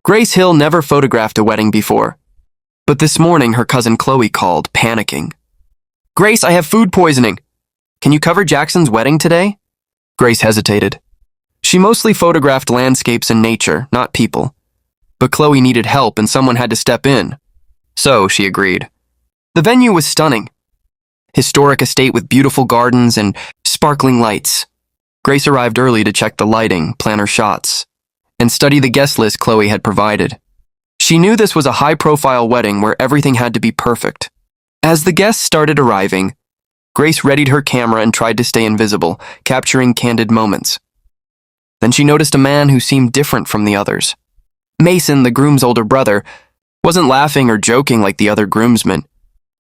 Grace Hill never photographed a wedding before, but this morning her cousin Chloe called, panicking. "Grace, I have food poisoning. Can you cover Jackson's wedding today?" Grace hesitated. She mostly photographed landscapes and nature, not people. But Chloe needed help and someone had to step in. So she agreed. The venue was stunning. Historic estate with beautiful gardens and sparkling lights. Grace arrived early to check the lighting, plan her shots, and study the guest list Chloe had provided. She knew this was a high-profile wedding where everything had to be perfect. As the guests started arriving, Grace readied her camera and tried to stay invisible, capturing candid moments. Then she noticed a man who seemed different from the others. Mason, the groom's older brother, wasn't laughing or joking like the other groomsmen.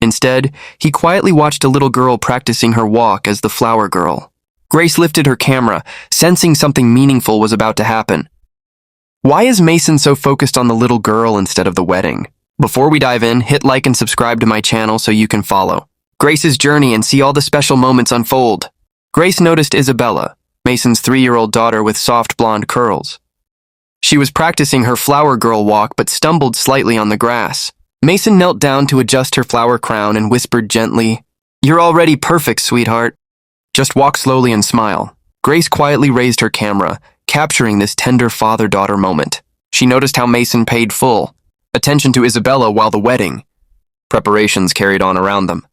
Instead, he quietly watched a little girl practicing her walk as the flower girl. Grace lifted her camera, sensing something meaningful was about to happen. Why is Mason so focused on the little girl instead of the wedding? Before we dive in, hit like and subscribe to my channel so you can follow Grace's journey and see all the special moments unfold. Grace noticed Isabella, Mason's 3-year-old daughter with soft blonde curls. She was practicing her flower girl walk but stumbled slightly on the grass. Mason knelt down to adjust her flower crown and whispered gently, "You're already perfect, sweetheart. Just walk slowly and smile." Grace quietly raised her camera, capturing this tender father-daughter moment. She noticed how Mason paid full attention to Isabella while the wedding preparations carried on around them.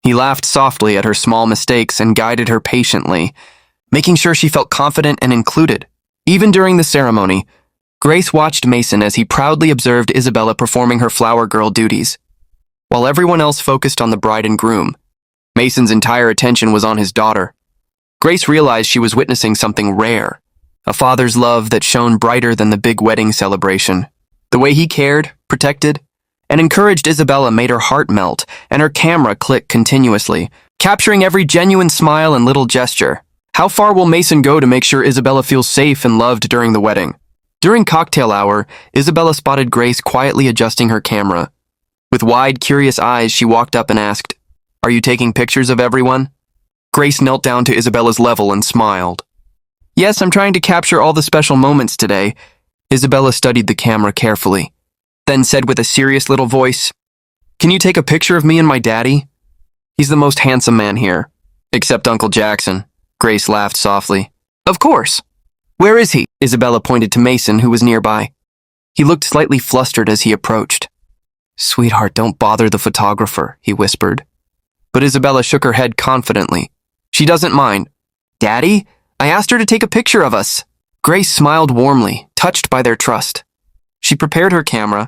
He laughed softly at her small mistakes and guided her patiently, making sure she felt confident and included. Even during the ceremony, Grace watched Mason as he proudly observed Isabella performing her flower girl duties. While everyone else focused on the bride and groom, Mason's entire attention was on his daughter. Grace realized she was witnessing something rare, a father's love that shone brighter than the big wedding celebration. The way he cared, protected, and encouraged Isabella made her heart melt and her camera click continuously, capturing every genuine smile and little gesture. How far will Mason go to make sure Isabella feels safe and loved during the wedding? During cocktail hour, Isabella spotted Grace quietly adjusting her camera. With wide, curious eyes, she walked up and asked, "Are you taking pictures of everyone?" Grace knelt down to Isabella's level and smiled. "Yes, I'm trying to capture all the special moments today." Isabella studied the camera carefully, then said with a serious little voice, "Can you take a picture of me and my daddy? He's the most handsome man here, except Uncle Jackson." Grace laughed softly. "Of course. Where is he?" Isabella pointed to Mason, who was nearby. He looked slightly flustered as he approached. "Sweetheart, don't bother the photographer," he whispered. But Isabella shook her head confidently. "She doesn't mind." "Daddy? I asked her to take a picture of us." Grace smiled warmly, touched by their trust. She prepared her camera,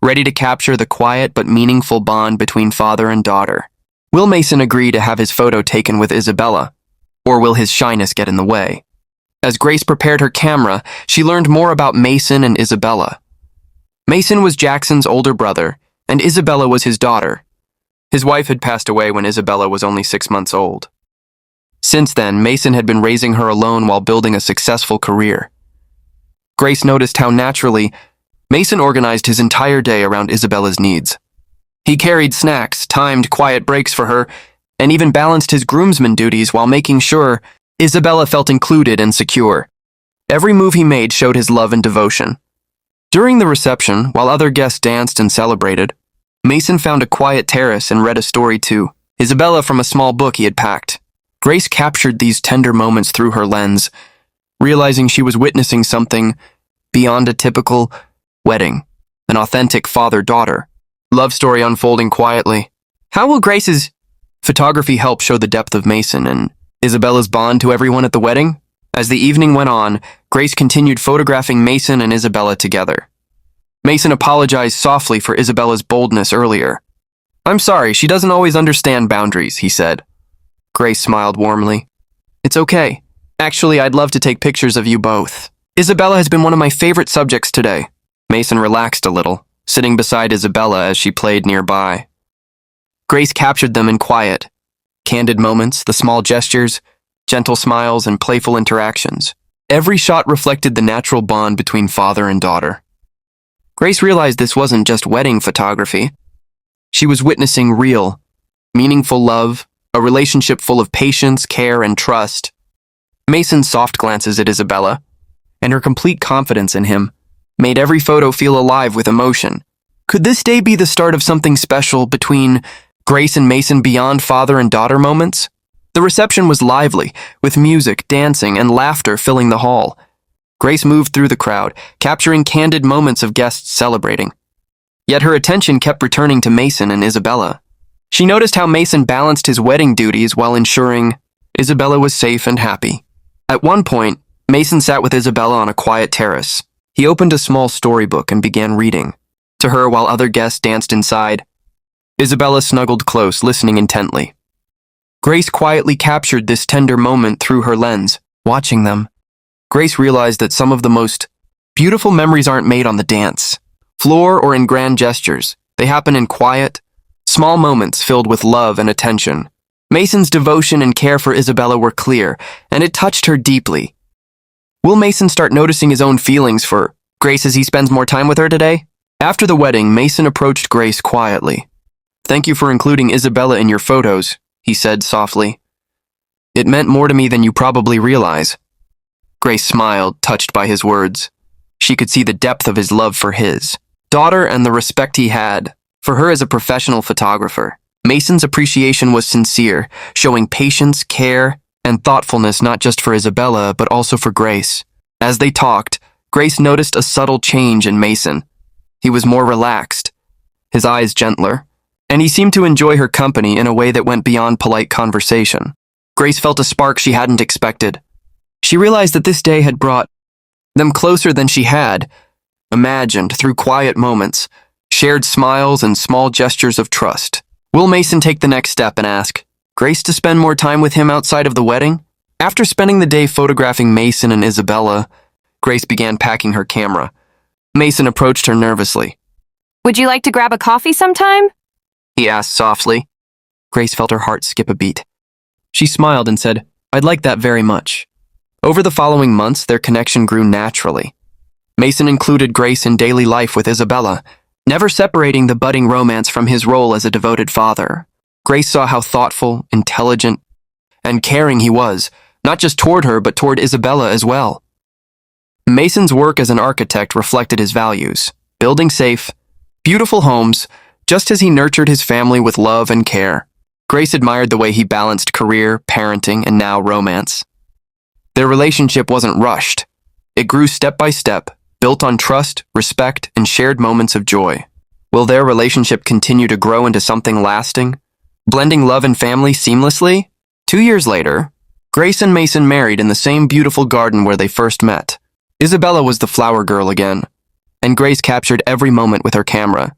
ready to capture the quiet but meaningful bond between father and daughter. Will Mason agree to have his photo taken with Isabella, or will his shyness get in the way? As Grace prepared her camera, she learned more about Mason and Isabella. Mason was Jackson's older brother, and Isabella was his daughter. His wife had passed away when Isabella was only 6 months old. Since then, Mason had been raising her alone while building a successful career. Grace noticed how naturally Mason organized his entire day around Isabella's needs. He carried snacks, timed quiet breaks for her, and even balanced his groomsman duties while making sure Isabella felt included and secure. Every move he made showed his love and devotion. During the reception, while other guests danced and celebrated, Mason found a quiet terrace and read a story to Isabella from a small book he had packed. Grace captured these tender moments through her lens, realizing she was witnessing something beyond a typical wedding, an authentic father-daughter love story unfolding quietly. How will Grace's photography help show the depth of Mason and Isabella's bond to everyone at the wedding? As the evening went on, Grace continued photographing Mason and Isabella together. Mason apologized softly for Isabella's boldness earlier. "I'm sorry, she doesn't always understand boundaries," he said. Grace smiled warmly. "It's okay. Actually, I'd love to take pictures of you both. Isabella has been one of my favorite subjects today." Mason relaxed a little, sitting beside Isabella as she played nearby. Grace captured them in quiet, candid moments, the small gestures, gentle smiles, and playful interactions. Every shot reflected the natural bond between father and daughter. Grace realized this wasn't just wedding photography. She was witnessing real, meaningful love, a relationship full of patience, care, and trust. Mason's soft glances at Isabella, and her complete confidence in him, made every photo feel alive with emotion. Could this day be the start of something special between Grace and Mason beyond father and daughter moments? The reception was lively, with music, dancing, and laughter filling the hall. Grace moved through the crowd, capturing candid moments of guests celebrating. Yet her attention kept returning to Mason and Isabella. She noticed how Mason balanced his wedding duties while ensuring Isabella was safe and happy. At one point, Mason sat with Isabella on a quiet terrace. He opened a small storybook and began reading. To her, while other guests danced inside, Isabella snuggled close, listening intently. Grace quietly captured this tender moment through her lens. Watching them, Grace realized that some of the most beautiful memories aren't made on the dance floor or in grand gestures. They happen in quiet, small moments filled with love and attention. Mason's devotion and care for Isabella were clear, and it touched her deeply. Will Mason start noticing his own feelings for Grace as he spends more time with her today? After the wedding, Mason approached Grace quietly. "Thank you for including Isabella in your photos," he said softly. "It meant more to me than you probably realize." Grace smiled, touched by his words. She could see the depth of his love for his daughter and the respect he had for her as a professional photographer. Mason's appreciation was sincere, showing patience, care, and thoughtfulness not just for Isabella, but also for Grace. As they talked, Grace noticed a subtle change in Mason. He was more relaxed, his eyes gentler, and he seemed to enjoy her company in a way that went beyond polite conversation. Grace felt a spark she hadn't expected. She realized that this day had brought them closer than she had imagined through quiet moments, shared smiles, and small gestures of trust. Will Mason take the next step and ask Grace to spend more time with him outside of the wedding? After spending the day photographing Mason and Isabella, Grace began packing her camera. Mason approached her nervously. "Would you like to grab a coffee sometime?" he asked softly. Grace felt her heart skip a beat. She smiled and said, "I'd like that very much." Over the following months, their connection grew naturally. Mason included Grace in daily life with Isabella, never separating the budding romance from his role as a devoted father. Grace saw how thoughtful, intelligent, and caring he was, not just toward her, but toward Isabella as well. Mason's work as an architect reflected his values, building safe, beautiful homes, just as he nurtured his family with love and care. Grace admired the way he balanced career, parenting, and now romance. Their relationship wasn't rushed. It grew step by step, built on trust, respect, and shared moments of joy. Will their relationship continue to grow into something lasting, blending love and family seamlessly? 2 years later, Grace and Mason married in the same beautiful garden where they first met. Isabella was the flower girl again, and Grace captured every moment with her camera,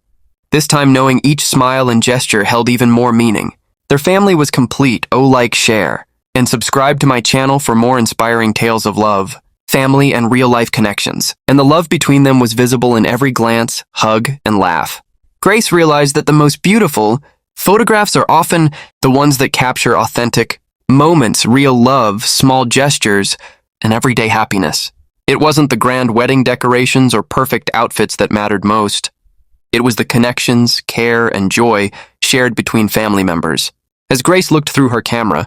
this time knowing each smile and gesture held even more meaning. Their family was complete. Like, share, and subscribe to my channel for more inspiring tales of love, family, and real-life connections. And the love between them was visible in every glance, hug, and laugh. Grace realized that the most beautiful photographs are often the ones that capture authentic moments, real love, small gestures, and everyday happiness. It wasn't the grand wedding decorations or perfect outfits that mattered most. It was the connections, care, and joy shared between family members. As Grace looked through her camera,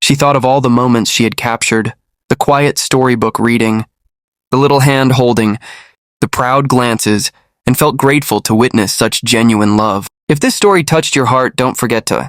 she thought of all the moments she had captured, the quiet storybook reading, the little hand holding, the proud glances, and felt grateful to witness such genuine love. If this story touched your heart, don't forget to